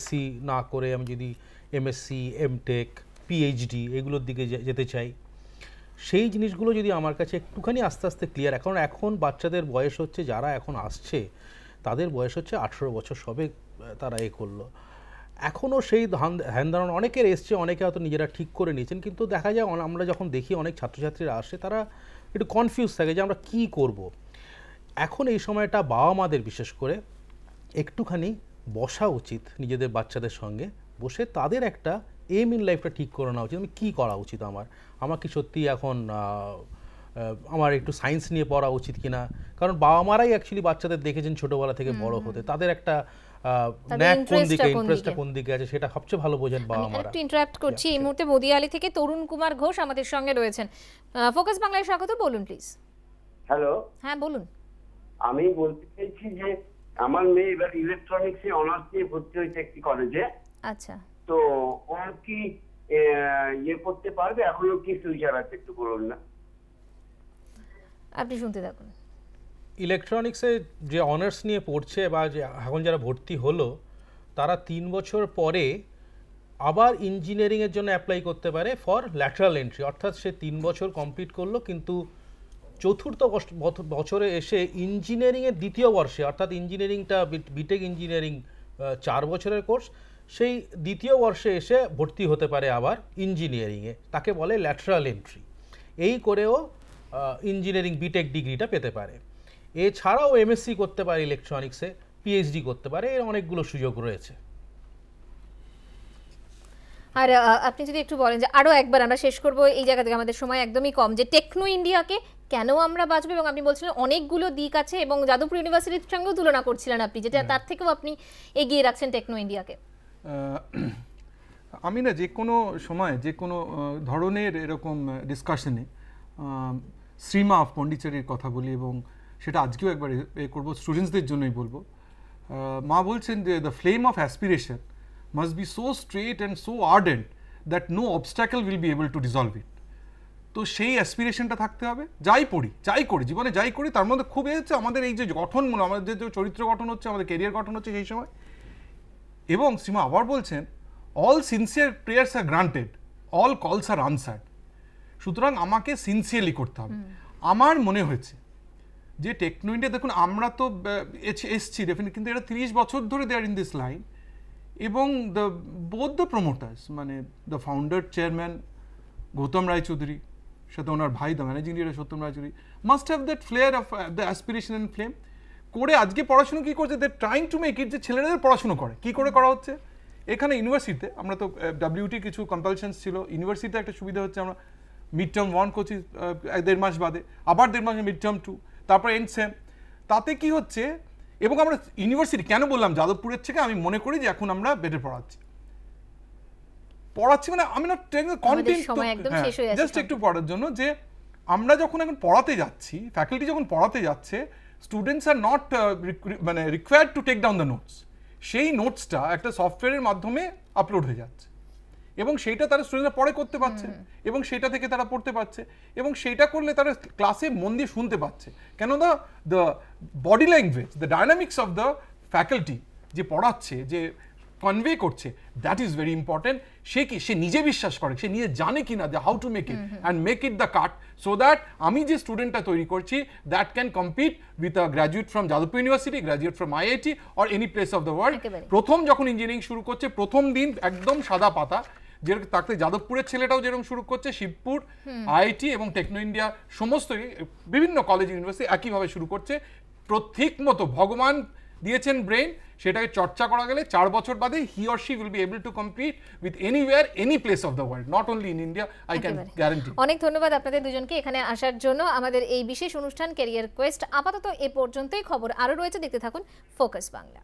C না করে আমি যদি এমএসসি, এমটেক, পিএইচডি এগুলোর দিকে যেতে চাই, সেই জিনিসগুলো যদি আমার কাছে একটুখানি আস্তে আস্তে ক্লিয়ার, এখন বাচ্চাদের বয়স হচ্ছে, যারা এখন আসছে তাদের বয়স হচ্ছে 18 বছর, সবে তারা করলো, এখনও সেই ধ্যান ধারণা অনেকের এসছে, অনেকে হয়তো নিজেরা ঠিক করে নিয়েছেন, কিন্তু দেখা যায় আমরা যখন দেখি অনেক ছাত্রছাত্রীরা আসে তারা একটু কনফিউজ থাকে যে আমরা কী করব। এখন এই সময়টা বাবা মাদের বিশেষ করে একটুখানি বসা উচিত নিজেদের বাচ্চাদের সঙ্গে, বসে তাদের একটা এম ইন লাইফটা ঠিক করে নেওয়া উচিত। আমি কী করা উচিত, আমার কি সত্যি এখন আমার একটু সায়েন্স নিয়ে পড়া উচিত কিনা, কারণ বাবা মারাই অ্যাকচুয়ালি বাচ্চাদের দেখেছেন ছোটোবেলা থেকে বড় হতে, তাদের একটা ইন্টারেস্টটা কোন দিকে আছে সেটা সবচেয়ে ভালো বোঝেন বাবা মারা। একটু ইন্টারাপ্ট করছি, এই মুহূর্তে মদিয়ালি থেকে তরুণ কুমার ঘোষ আমাদের সঙ্গে রয়েছেন। ফোকাস বাংলায় স্বাগত, বলুন প্লিজ। হ্যালো, হ্যাঁ বলুন। আমি বলতে চাইছি যে আমার মেয়ে এবার ইলেকট্রনিক্সে অনার্স নিয়ে ভর্তি হয়েছে একটি কলেজে। আচ্ছা, তো ও কি করতে পারবে? এখনো কি ফিউচার আছে একটু বলুন না। আপনি শুনতে থাকুন। ইলেকট্রনিক্সে যে অনার্স নিয়ে পড়ছে বা যে এখন যারা ভর্তি হলো, তারা 3 বছর পরে আবার ইঞ্জিনিয়ারিংয়ের জন্য অ্যাপ্লাই করতে পারে ফর ল্যাটারাল এন্ট্রি, অর্থাৎ সে 3 বছর কমপ্লিট করলো, কিন্তু চতুর্থ বছরে এসে ইঞ্জিনিয়ারিংয়ের দ্বিতীয় বর্ষে, অর্থাৎ ইঞ্জিনিয়ারিংটা বিটেক ইঞ্জিনিয়ারিং 4 বছরের কোর্স, সেই দ্বিতীয় বর্ষে এসে ভর্তি হতে পারে আবার ইঞ্জিনিয়ারিংয়ে, তাকে বলে ল্যাটারাল এন্ট্রি। এই করেও ইঞ্জিনিয়ারিং বিটেক ডিগ্রিটা পেতে পারে। এছাড়াও এমএসসি করতে পারে ইলেকট্রনিক্সে, পিএইচডি করতে পারে, এর অনেকগুলো সুযোগ রয়েছে। আর আপনি যদি একটু বলেন যে আরও একবার আমরা শেষ করব এই জায়গা থেকে, আমাদের সময় একদমই কম, যে টেকনো ইন্ডিয়াকে কেন আমরা বাঁচবো, এবং আপনি বলছিলেন অনেকগুলো দিক আছে এবং যাদবপুর ইউনিভার্সিটির সঙ্গেও তুলনা করছিলেন আপনি, যেটা তার থেকেও আপনি এগিয়ে রাখছেন টেকনো ইন্ডিয়াকে। আমি না যে কোনো সময় যে কোনো ধরনের এরকম ডিসকাশনে শ্রীমা অফ পন্ডিচেরির কথা বলি, এবং সেটা আজকেও একবার করবো, স্টুডেন্টসদের জন্যই বলবো। মা বলছেন যে the flame of aspiration must be so straight and so ardent that no obstacle will be able to dissolve it. তো সেই অ্যাসপিরেশনটা থাকতে হবে, যাই পড়ি যাই করি জীবনে, যাই করি তার মধ্যে খুব হচ্ছে আমাদের এই যে গঠনমূলক, আমাদের যে চরিত্র গঠন হচ্ছে, আমাদের ক্যারিয়ার গঠন হচ্ছে সেই সময়। এবং শ্রীমা আবার বলছেন অল সিনসিয়ার প্রেয়ার্স আর গ্রান্টেড, অল কলস আর আনসার্ড। সুতরাং আমাকে সিনসিয়ারলি করতে হবে। আমার মনে হয়েছে যে টেকনো ইন্ডিয়া, দেখুন আমরা তো এসছি ডেফিনেট, কিন্তু এটা 30 বছর ধরে they are in this line, এবং বোথ দ্য প্রমোটার্স, মানে the founder chairman Gautam Roychowdhury, সাথে ওনার ভাই the managing director Satyam Roychowdhury, must have that flair of the aspiration and flame. করে আজকে পড়াশুনো কী করছে, they trying to make it, যে ছেলেদের পড়াশুনো করে কী করে করা হচ্ছে। এখানে ইউনিভার্সিটিতে আমরা তো ডাব্লিউটি কিছু কম্পালশনস ছিল, ইউনিভার্সিটিতে একটা সুবিধা হচ্ছে আমরা মিড টার্ম 1 করছি 1.5 মাস বাদে, আবার 1.5 মাসে মিড টার্ম 2, তারপর এন্ড সেম। তাতে কি হচ্ছে, এবং আমরা ইউনিভার্সিটি কেন বললাম যাদবপুরের থেকে, আমি মনে করি যে এখন আমরা বেটার পড়াচ্ছি মানে আমি না কন্টেন্ট জাস্ট একটু পড়ার জন্য, যে আমরা যখন এখন পড়াতে যাচ্ছি, ফ্যাকাল্টি যখন পড়াতে যাচ্ছে, স্টুডেন্টস আর নট মানে required to take down the notes, সেই নোটসটা একটা সফটওয়্যারের মাধ্যমে আপলোড হয়ে যাচ্ছে, এবং সেইটা তারা স্টুডেন্টরা পরে করতে পারছে, এবং সেটা থেকে তারা পড়তে পারছে, এবং সেইটা করলে তারা ক্লাসে মন দিয়ে শুনতে পাচ্ছে। কেন the body language, the dynamics of the faculty যে পড়াচ্ছে, যে কনভে করছে, দ্যাট ইজ ভেরি ইম্পর্টেন্ট। সে নিজে বিশ্বাস করে, সে নিজে জানে কিনা যে how to make it and make it the cut, so that আমি যে স্টুডেন্টটা তৈরি করছি, that can compete with a graduate from Jadavpur university, graduate from IIT or any place of the world. প্রথম যখন ইঞ্জিনিয়ারিং শুরু করছে, প্রথম দিন একদম সাদা পাতা, যেরকম তাকে যাদবপুরের ছেলেটাও যেরকম শুরু করছে, শিবপুর, আইআইটি এবং টেকনো ইন্ডিয়া সমস্ত বিভিন্ন কলেজ ইউনিভার্সিটি একইভাবে শুরু করছে। ঠিক মতো ভগবান দিয়েছেন ব্রেন, সেটাকে চর্চা করা গেলে 4 বছর বাদে he or she will be able to compete with anywhere, any place of the world, not only in India, I can guarantee. অনেক ধন্যবাদ আপনাদের দুজনকে এখানে আসার জন্য। আমাদের এই বিশেষ অনুষ্ঠান ক্যারিয়ার কোয়েস্ট আপাতত এ পর্যন্তই। খবর আরও রয়েছে, দেখতে থাকুন ফোকাস বাংলা।